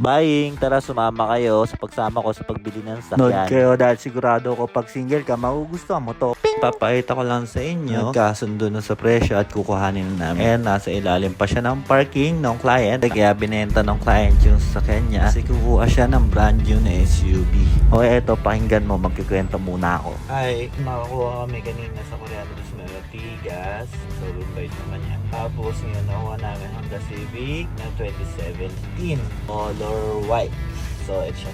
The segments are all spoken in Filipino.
buying, tara sumama kayo sa pagsama ko sa pagbili ng Nood sakyan. kayo dahil sigurado ko pag single ka, magugustuhan mo to. Papakita ko lang sa inyo. Nagkasundo na sa presyo at kukuhanin na namin. And nasa ilalim pa siya ng parking ng client. Kaya binenta ng client yung sasakyan niya. Kasi kukuha siya ng brand new na SUV. Okay, eto, pakinggan mo. Magkikwento muna ako. Ay, makakuha kami kanina sa Koreano dos Tigas. So, rupay naman yan. Tapos ngayon, nakuha namin Honda Civic na 2017. Color white. So, ito siya.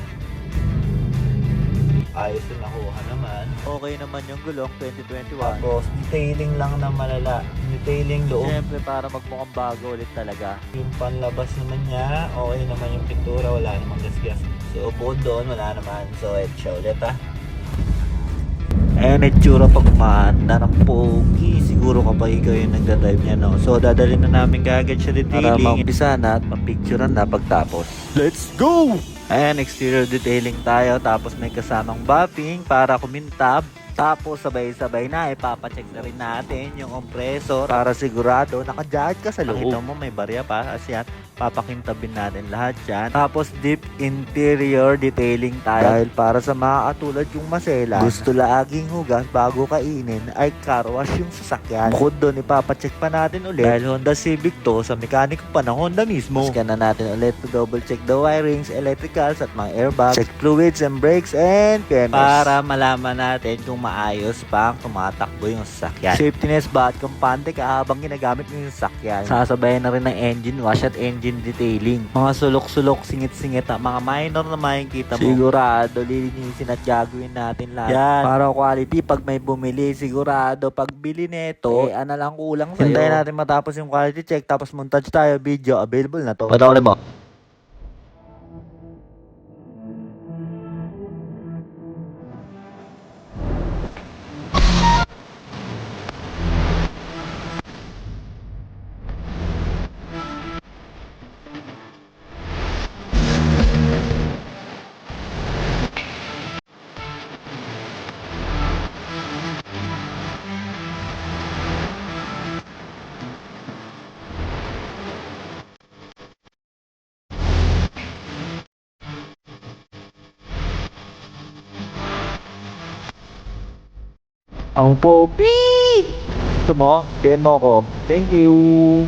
Ayos yung nakuha naman. Okay naman yung gulong 2021. Tapos, detailing lang na malala. Detailing loob. Siyempre para magmukhang bago ulit talaga. Yung panlabas naman niya, okay naman yung pintura, wala namang gasgas. So, bukod doon, wala naman. So, ito siya ulit Eh, itsura pag umaanda ng pogi. Siguro kapag ikaw yung nagdadrive niya, no? So, dadalhin na namin kagad siya detailing. Para maumpisa na at mapicturean na pagtapos. Let's go! Ayan, exterior detailing tayo. Tapos may kasamang buffing para kumintab. Tapos sabay-sabay na, ipapacheck na rin natin yung compressor para sigurado naka-jacket ka sa loob. Nakita mo may barya pa kasi yan, papakintabin natin lahat yan. Tapos deep interior detailing tayo. Dahil para sa mga katulad yung maselan, gusto laging hugas bago kainin ay car wash yung sasakyan. Bukod doon, ipapacheck pa natin ulit. Dahil Honda Civic to, sa mekaniko pa ng Honda mismo. Scan na natin ulit to double check the wirings, electricals at mga airbags. Check fluids and brakes and PMS. Para malaman natin kung maayos pa ang tumatakbo yung sasakyan. Safetyness ba at kampante ka habang ginagamit mo yung sasakyan. Sasabayan na rin ng engine wash at engine detailing. Mga sulok-sulok, singit-singit at mga minor na makikita mo. Sigurado lilinisin at gagawin natin lahat. Yan. Para quality, pag may bumili, sigurado pag bili neto, ano lang kulang sa'yo. Hintayin natin matapos yung quality check, tapos montage tayo, video, available na to. Patawalin mo. Ang popi! Gusto mo? Kaya mo ko. Thank you!